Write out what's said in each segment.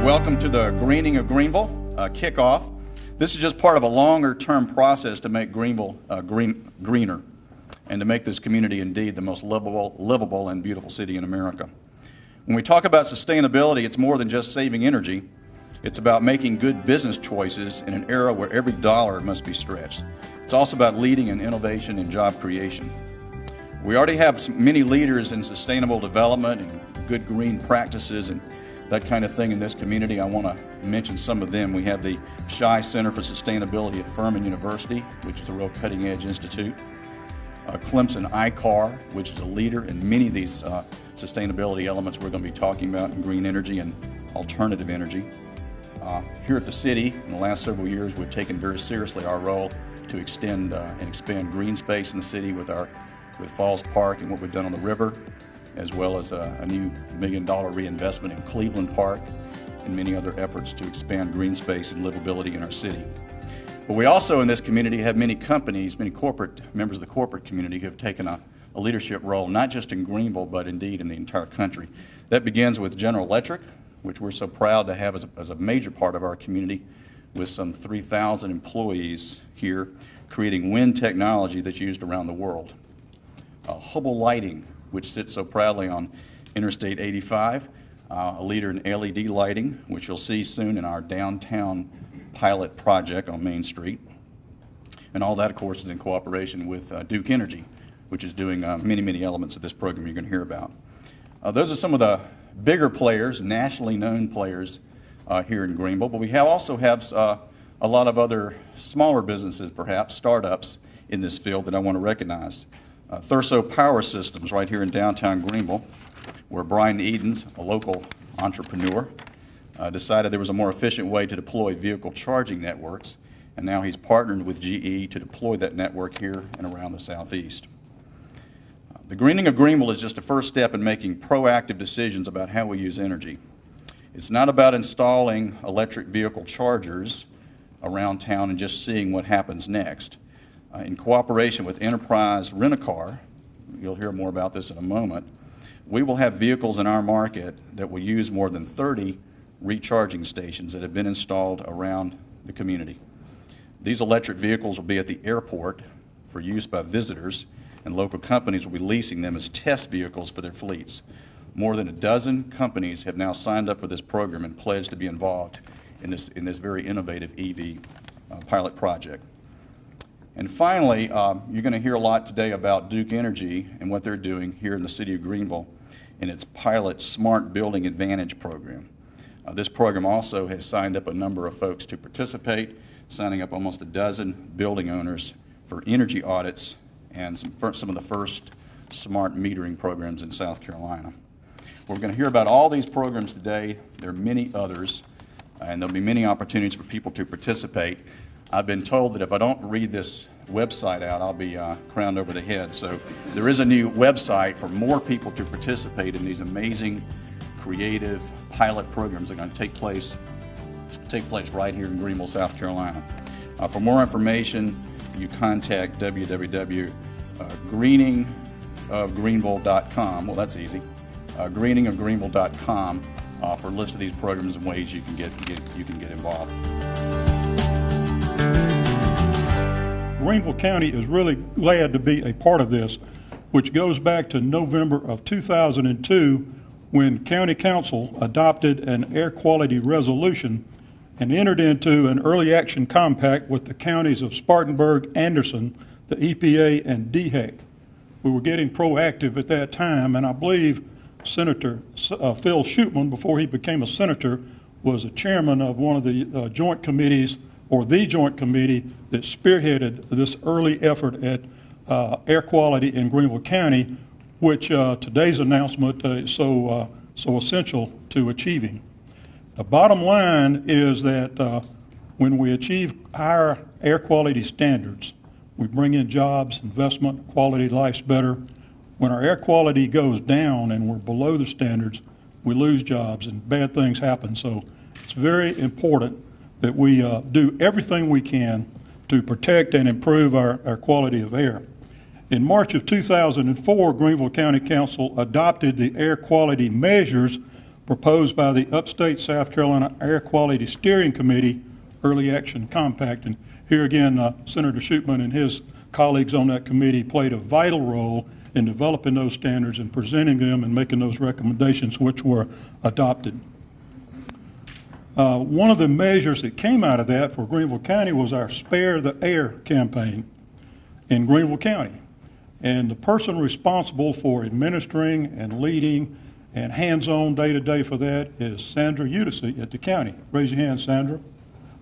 Welcome to the Greening of Greenville kickoff. This is just part of a longer-term process to make Greenville greener and to make this community indeed the most livable and beautiful city in America. When we talk about sustainability, it's more than just saving energy. It's about making good business choices in an era where every dollar must be stretched. It's also about leading in innovation and job creation. We already have many leaders in sustainable development and good green practices and that kind of thing in this community. I want to mention some of them. We have the Shy Center for Sustainability at FURMAN University, which is a real cutting-edge institute. Clemson ICAR, which is a leader in many of these sustainability elements we're going to be talking about in green energy and alternative energy. Here at the city, in the last several years, we've taken very seriously our role to extend and expand green space in the city with Falls Park and what we've done on the river, as well as a new $1 million reinvestment in Cleveland Park and many other efforts to expand green space and livability in our city. But we also in this community have many companies, many members of the corporate community who have taken a leadership role, not just in Greenville, but indeed in the entire country. That begins with General Electric, which we're so proud to have as a major part of our community with some 3,000 employees here creating wind technology that's used around the world. Hubble Lighting, which sits so proudly on Interstate 85, a leader in LED lighting, which you'll see soon in our downtown pilot project on Main Street. And all that, of course, is in cooperation with Duke Energy, which is doing many elements of this program you're going to hear about. Those are some of the bigger players, nationally known players here in Greenville, but we also have a lot of other smaller businesses, perhaps, startups in this field that I want to recognize. Thurso Power Systems right here in downtown Greenville, where Brian Edens, a local entrepreneur, decided there was a more efficient way to deploy vehicle charging networks, and now he's partnered with GE to deploy that network here and around the Southeast. The Greening of Greenville is just a first step in making proactive decisions about how we use energy. It's not about installing electric vehicle chargers around town and just seeing what happens next. In cooperation with Enterprise Rent-A-Car, you'll hear more about this in a moment, we will have vehicles in our market that will use more than 30 recharging stations that have been installed around the community. These electric vehicles will be at the airport for use by visitors, and local companies will be leasing them as test vehicles for their fleets. More than a dozen companies have now signed up for this program and pledged to be involved in this very innovative EV pilot project. And finally, you're going to hear a lot today about Duke Energy and what they're doing here in the city of Greenville in its pilot Smart Building Advantage program. This program also has signed up a number of folks to participate, signing up almost a dozen building owners for energy audits and some of the first smart metering programs in South Carolina. We're going to hear about all these programs today. There are many others, and there'll be many opportunities for people to participate. I've been told that if I don't read this website out, I'll be crowned over the head. So there is a new website for more people to participate in these amazing, creative pilot programs that are going to take place right here in Greenville, South Carolina. For more information, you contact www.greeningofgreenville.com. Well, that's easy. Greeningofgreenville.com for a list of these programs and ways you can get involved. Greenville County is really glad to be a part of this, which goes back to November of 2002 when County Council adopted an air quality resolution and entered into an early action compact with the counties of Spartanburg, Anderson, the EPA, and DHEC. We were getting proactive at that time, and I believe Senator Phil Shootman, before he became a senator, was a chairman of one of the joint committees, or the joint committee that spearheaded this early effort at air quality in Greenville County, which today's announcement is so essential to achieving. The bottom line is that when we achieve higher air quality standards, we bring in jobs, investment, quality of life's better. When our air quality goes down and we're below the standards, we lose jobs and bad things happen. So it's very important that we do everything we can to protect and improve our quality of air. In March of 2004, Greenville County Council adopted the air quality measures proposed by the Upstate South Carolina Air Quality Steering Committee Early Action Compact. And here again, Senator Shootman and his colleagues on that committee played a vital role in developing those standards and presenting them and making those recommendations, which were adopted. One of the measures that came out of that for Greenville County was our Spare the Air campaign in Greenville County. And the person responsible for administering and leading and hands-on day-to-day for that is Sandra Udisi at the county. Raise your hand, Sandra.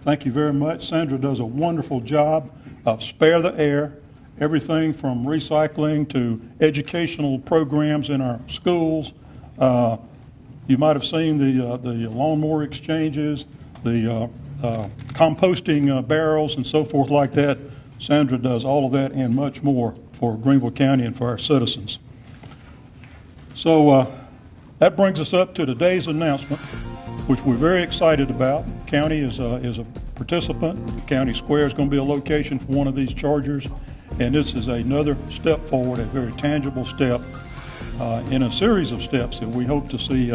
Thank you very much. Sandra does a wonderful job of Spare the Air, everything from recycling to educational programs in our schools. You might have seen the lawnmower exchanges, the composting barrels and so forth like that. Sandra does all of that and much more for Greenville County and for our citizens. So that brings us up to today's announcement, which we're very excited about. The county is a participant. The county square is going to be a location for one of these chargers, and this is another step forward, a very tangible step in a series of steps that we hope to see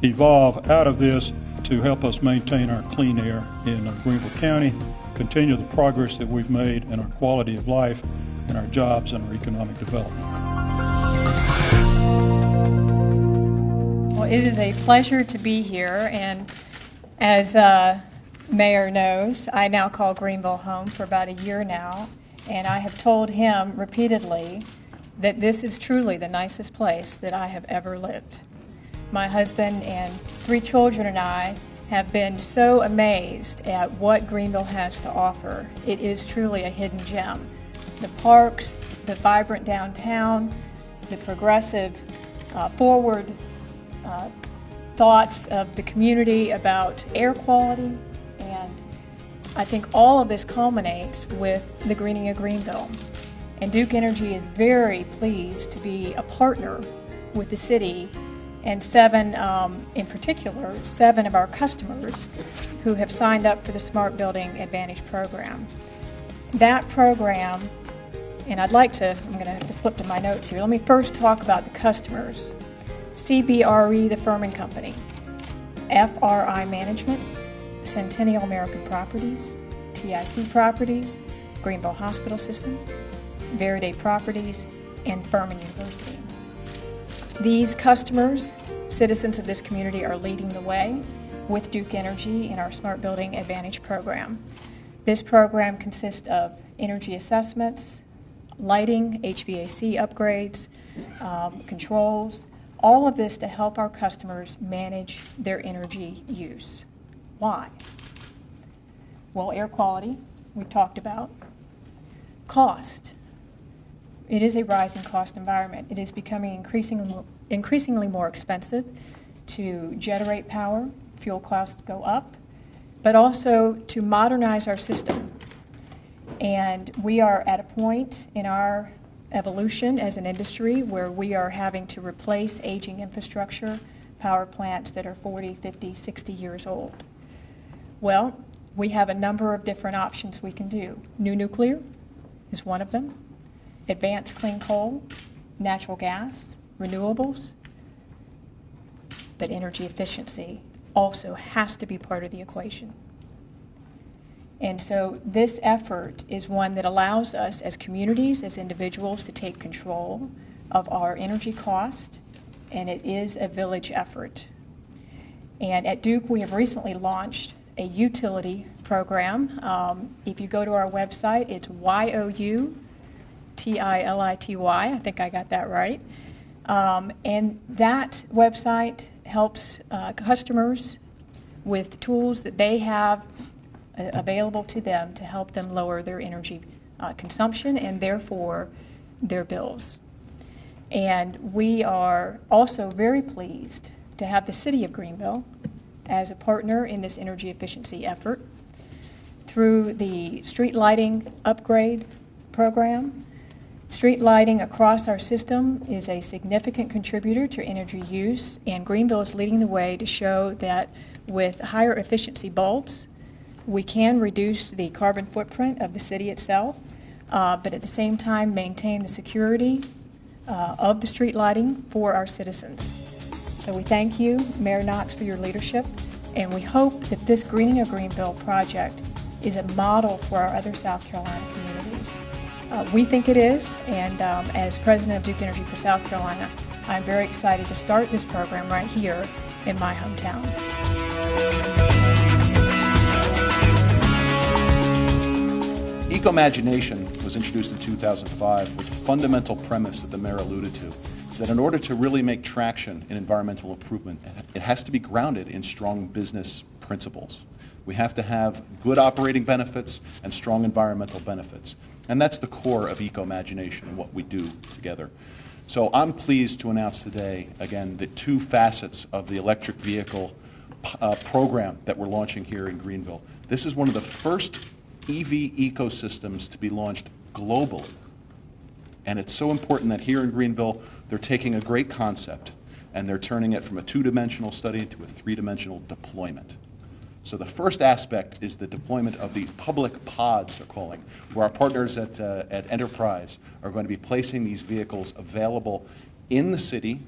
evolve out of this to help us maintain our clean air in Greenville County, continue the progress that we've made in our quality of life and our jobs and our economic development. Well, it is a pleasure to be here, and as Mayor knows, I now call Greenville home for about a year now, and I have told him repeatedly that this is truly the nicest place that I have ever lived. My husband and 3 children and I have been so amazed at what Greenville has to offer. It is truly a hidden gem. The parks, the vibrant downtown, the progressive, forward thoughts of the community about air quality, and I think all of this culminates with the greening of Greenville. And Duke Energy is very pleased to be a partner with the city and in particular, 7 of our customers who have signed up for the Smart Building Advantage program. That program, and I'm going to have to flip to my notes here. Let me first talk about the customers. CBRE, the FURMAN Company, FRI Management, Centennial American Properties, TIC Properties, Greenville Hospital System, Veride Properties, and FURMAN University. These customers, citizens of this community, are leading the way with Duke Energy in our Smart Building Advantage program. This program consists of energy assessments, lighting, HVAC upgrades, controls, all of this to help our customers manage their energy use. Why? Well, air quality, we talked about. Cost. It is a rising cost environment. It is becoming increasingly more expensive to generate power. Fuel costs go up, but also to modernize our system. And we are at a point in our evolution as an industry where we are having to replace aging infrastructure, power plants that are 40, 50, 60 years old. Well, we have a number of different options we can do. New nuclear is one of them. Advanced clean coal, natural gas, renewables, but energy efficiency also has to be part of the equation. And so this effort is one that allows us as communities, as individuals, to take control of our energy cost, and it is a village effort. And at Duke, we have recently launched a utility program. If you go to our website, it's YOUTILITY, I think I got that right. And that website helps customers with tools that they have available to them to help them lower their energy consumption and therefore their bills. And we are also very pleased to have the City of Greenville as a partner in this energy efficiency effort through the street lighting upgrade program. Street lighting across our system is a significant contributor to energy use, and Greenville is leading the way to show that with higher efficiency bulbs, we can reduce the carbon footprint of the city itself, but at the same time maintain the security of the street lighting for our citizens. So we thank you, Mayor Knox, for your leadership, and we hope that this Greening of Greenville project is a model for our other South Carolina communities. We think it is, and as president of Duke Energy for South Carolina, I'm very excited to start this program right here in my hometown. Eco-imagination was introduced in 2005 with the fundamental premise that the mayor alluded to, is that in order to really make traction in environmental improvement, it has to be grounded in strong business principles. We have to have good operating benefits and strong environmental benefits. And that's the core of eco-imagination and what we do together. So I'm pleased to announce today, again, the two facets of the electric vehicle program that we're launching here in Greenville. This is one of the first EV ecosystems to be launched globally. And it's so important that here in Greenville, they're taking a great concept and they're turning it from a two-dimensional study to a three-dimensional deployment. So the first aspect is the deployment of the public pods, they're calling, where our partners at Enterprise are going to be placing these vehicles available in the city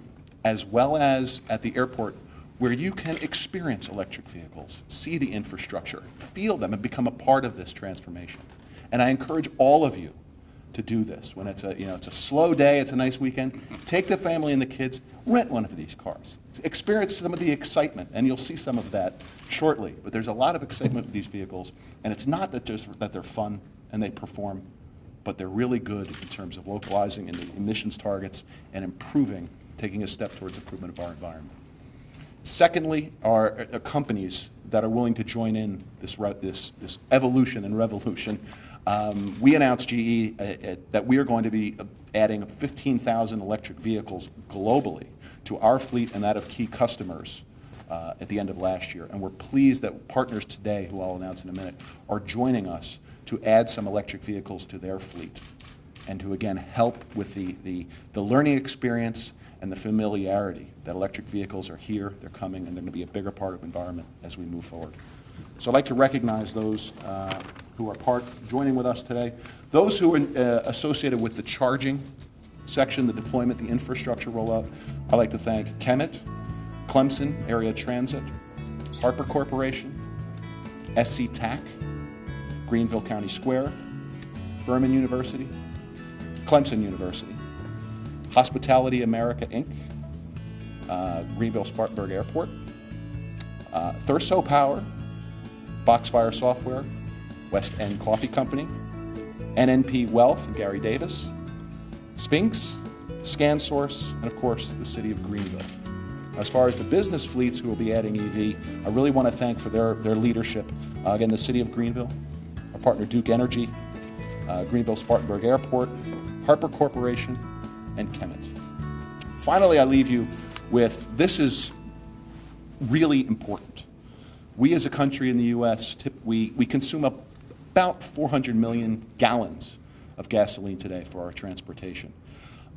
as well as at the airport, where you can experience electric vehicles, see the infrastructure, feel them, and become a part of this transformation. And I encourage all of you to do this. When it's a slow day, it's a nice weekend, take the family and the kids, rent one of these cars. Experience some of the excitement, and you'll see some of that shortly. But there's a lot of excitement with these vehicles, and it's not that they're fun and they perform, but they're really good in terms of localizing in the emissions targets and improving, taking a step towards improvement of our environment. Secondly, are companies that are willing to join in this evolution and revolution. We announced GE that we are going to be adding 15,000 electric vehicles globally to our fleet and that of key customers at the end of last year. And we're pleased that partners today, who I'll announce in a minute, are joining us to add some electric vehicles to their fleet and to, again, help with the learning experience and the familiarity that electric vehicles are here, they're coming, and they're going to be a bigger part of environment as we move forward. So I'd like to recognize those who are joining with us today. Those who are associated with the charging section, the deployment, the infrastructure rollout, I'd like to thank Kemet, Clemson Area Transit, Harper Corporation, SC TAC, Greenville County Square, FURMAN University, Clemson University, Hospitality America, Inc., Greenville Spartanburg Airport, Thurso Power, FOXFIRE Software, West End Coffee Company, NNP Wealth and Gary Davis, Spinks, ScanSource, and of course the City of Greenville. As far as the business fleets who will be adding EV, I really want to thank for their leadership. Again, the City of Greenville, our partner Duke Energy, Greenville Spartanburg Airport, Harper Corporation, and Kemet. Finally, I leave you with, this is really important. We as a country in the U.S., we consume about 400 million gallons of gasoline today for our transportation.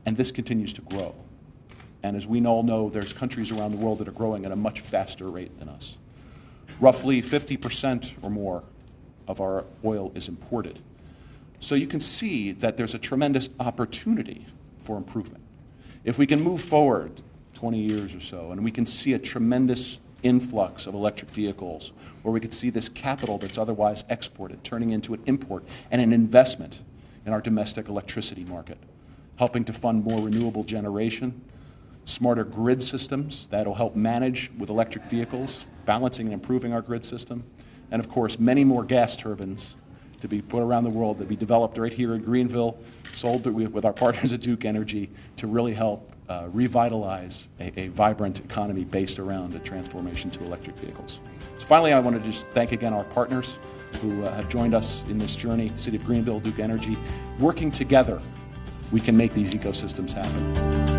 And this continues to grow. And as we all know, there's countries around the world that are growing at a much faster rate than us. Roughly 50% or more of our oil is imported. So you can see that there's a tremendous opportunity for improvement. If we can move forward 20 years or so, and we can see a tremendous influx of electric vehicles, where we could see this capital that's otherwise exported turning into an import and an investment in our domestic electricity market, helping to fund more renewable generation, smarter grid systems that'll help manage with electric vehicles, balancing and improving our grid system, and of course many more gas turbines to be put around the world, to be developed right here in Greenville, sold with our partners at Duke Energy to really help revitalize a vibrant economy based around the transformation to electric vehicles. So finally, I want to just thank again our partners who have joined us in this journey, City of Greenville, Duke Energy. Working together, we can make these ecosystems happen.